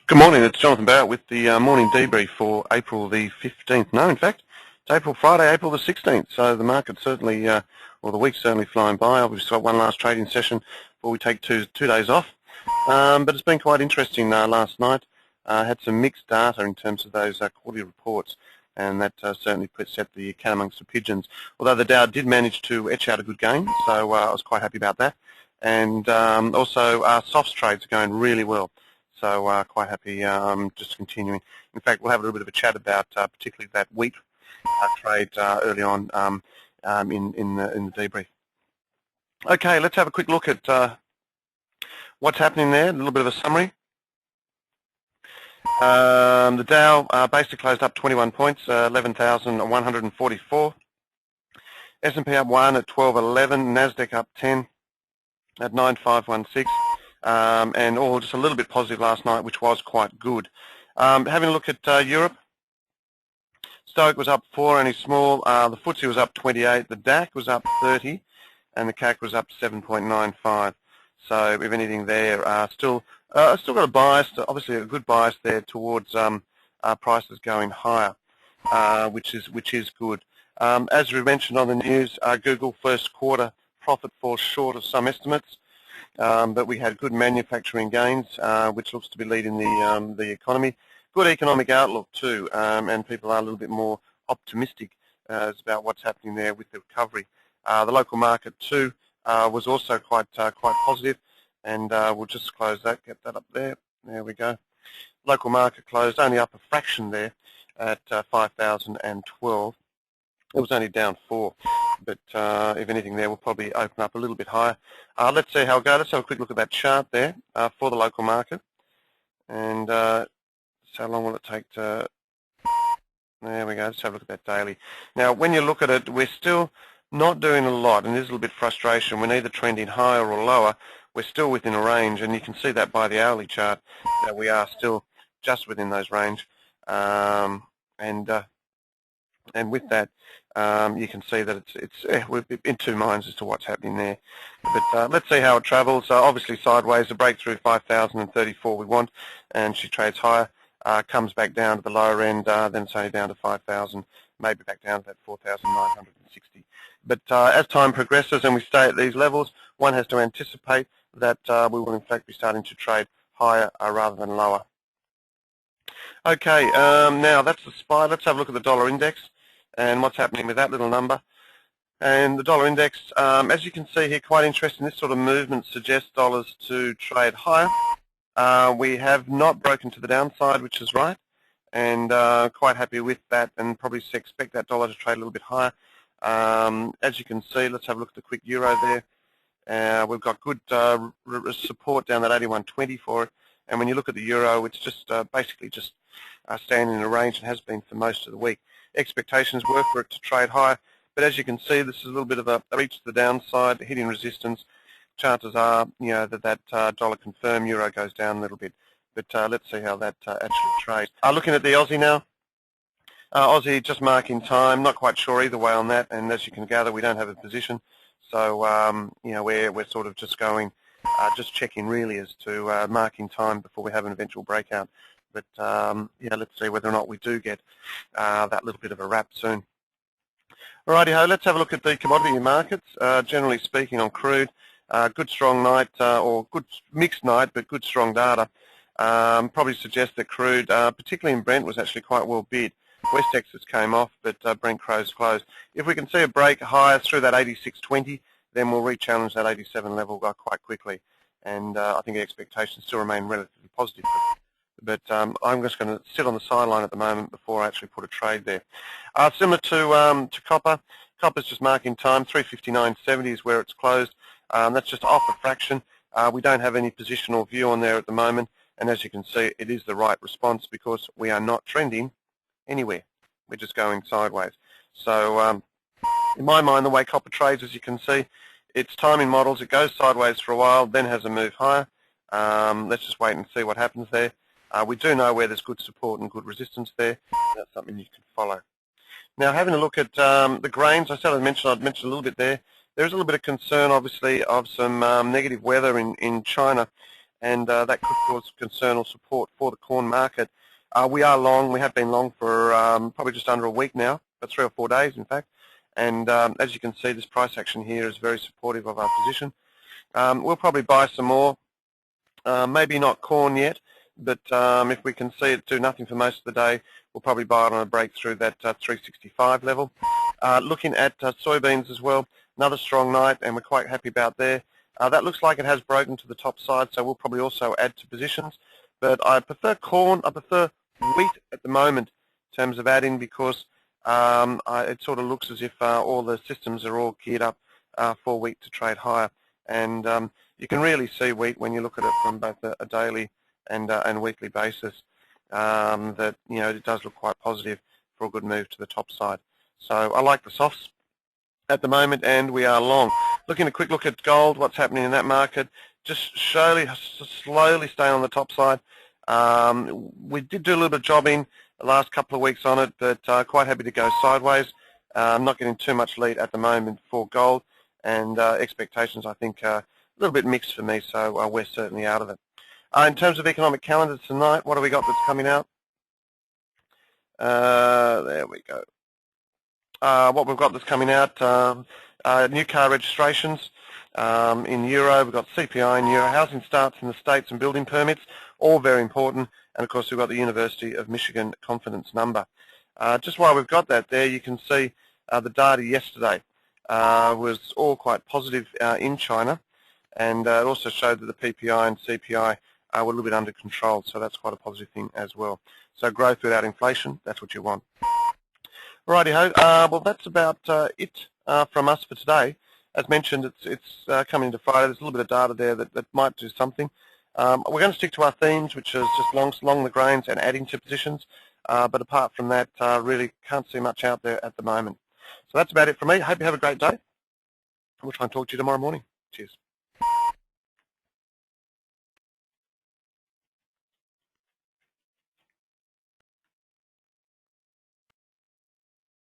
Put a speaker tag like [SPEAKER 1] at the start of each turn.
[SPEAKER 1] Good morning, it's Jonathan Barratt with the morning debrief for April the 15th. No, in fact, it's Friday, April the 16th, so the market certainly, or the week's certainly flying by. We've just got one last trading session before we take two days off. But it's been quite interesting last night. Had some mixed data in terms of those quarterly reports, and that certainly set the cat amongst the pigeons. Although the Dow did manage to etch out a good gain, so I was quite happy about that. And also softs trades are going really well. So quite happy just continuing. In fact, we'll have a little bit of a chat about particularly that wheat trade early on in the debrief. Okay, let's have a quick look at what's happening there, a little bit of a summary. The Dow basically closed up 21 points, 11,144. S&P up 1 at 1211, Nasdaq up 10 at 9516. And all just a little bit positive last night, which was quite good. Having a look at Europe, Stoic was up 4, only small. The FTSE was up 28, the DAC was up 30, and the CAC was up 7.95. So if anything there, still got a bias, obviously a good bias there towards prices going higher, which is good. As we mentioned on the news, Google first quarter profit falls short of some estimates. But we had good manufacturing gains, which looks to be leading the economy. Good economic outlook too, and people are a little bit more optimistic about what's happening there with the recovery. The local market too was also quite positive, and we'll just close that, get that up there. There we go. Local market closed only up a fraction there at 5,012. It was only down 4, but if anything there, we'll probably open up a little bit higher. Let's see how it goes. Let's have a quick look at that chart there for the local market. And how long will it take to... There we go. Let's have a look at that daily. Now, when you look at it, we're still not doing a lot, and there's a little bit of frustration. We're neither trending higher or lower. We're still within a range, and you can see that by the hourly chart that we are still just within those range. And with that, you can see that we're in two minds as to what's happening there. But let's see how it travels. Obviously sideways, the breakthrough 5,034 we want, and she trades higher, comes back down to the lower end, then it's only down to 5,000, maybe back down to that 4,960. But as time progresses and we stay at these levels, one has to anticipate that we will in fact be starting to trade higher rather than lower. Okay, now that's the SPY. Let's have a look at the dollar index and what's happening with that little number. And the dollar index, as you can see here, quite interesting. This sort of movement suggests dollars to trade higher. We have not broken to the downside, which is right, and quite happy with that, and probably expect that dollar to trade a little bit higher. As you can see, let's have a look at the quick euro there. We've got good support down that 81.20 for it, and when you look at the euro, it's just basically just standing in a range and has been for most of the week. Expectations were for it to trade higher, but as you can see, this is a little bit of a reach to the downside, hitting resistance. Chances are, that dollar confirm, euro goes down a little bit, but let's see how that actually trades. Looking at the Aussie now, Aussie just marking time, not quite sure either way on that, and as you can gather, we don't have a position, so we're sort of just going, just checking really as to marking time before we have an eventual breakout. But let's see whether or not we do get that little bit of a wrap soon. Alrighty-ho, let's have a look at the commodity markets. Generally speaking, on crude, good strong night, or good mixed night, but good strong data. Probably suggests that crude, particularly in Brent, was actually quite well bid. West Texas came off, but Brent closed. If we can see a break higher through that 86.20, then we'll re-challenge that 87 level quite quickly. And I think the expectations still remain relatively positive. But I'm just going to sit on the sideline at the moment before I actually put a trade there. Similar to copper, copper's just marking time. 359.70 is where it's closed. That's just off a fraction. We don't have any positional view on there at the moment, and as you can see, it is the right response because we are not trending anywhere. We're just going sideways. So in my mind, the way copper trades, as you can see, it's timing models. It goes sideways for a while, then has a move higher. Let's just wait and see what happens there. We do know where there's good support and good resistance there. That's something you can follow. Now, having a look at the grains, I'd mentioned a little bit there. There's a little bit of concern, obviously, of some negative weather in China, and that could cause concern or support for the corn market. We are long. We have been long for probably just under a week now, but 3 or 4 days in fact. And as you can see, this price action here is very supportive of our position. We'll probably buy some more, maybe not corn yet, but if we can see it do nothing for most of the day, we'll probably buy it on a breakthrough that 365 level. Looking at soybeans as well, another strong night, and we're quite happy about there. That looks like it has broken to the top side, so we'll probably also add to positions. But I prefer corn. I prefer wheat at the moment in terms of adding, because it sort of looks as if all the systems are all geared up for wheat to trade higher. And you can really see wheat when you look at it from both a daily and weekly basis, that it does look quite positive for a good move to the top side. So I like the softs at the moment, and we are long. Looking at a quick look at gold, what's happening in that market, just slowly staying on the top side. We did do a little bit of jobbing the last couple of weeks on it, but quite happy to go sideways. I'm not getting too much lead at the moment for gold, and expectations I think are a little bit mixed for me, so we're certainly out of it. In terms of economic calendar tonight, what have we got that's coming out? There we go. What we've got that's coming out, new car registrations in Euro. We've got CPI in Euro, housing starts in the States, and building permits, all very important. And of course we've got the University of Michigan confidence number. Just while we've got that there, you can see the data yesterday was all quite positive in China, and it also showed that the PPI and CPI were a little bit under control, so that's quite a positive thing as well. So growth without inflation, that's what you want. Righty-ho, well that's about it from us for today. As mentioned, it's coming into Friday. There's a little bit of data there that might do something. We're going to stick to our themes, which is just long the grains and adding to positions, but apart from that, really can't see much out there at the moment. So that's about it from me. Hope you have a great day. We'll try and talk to you tomorrow morning. Cheers.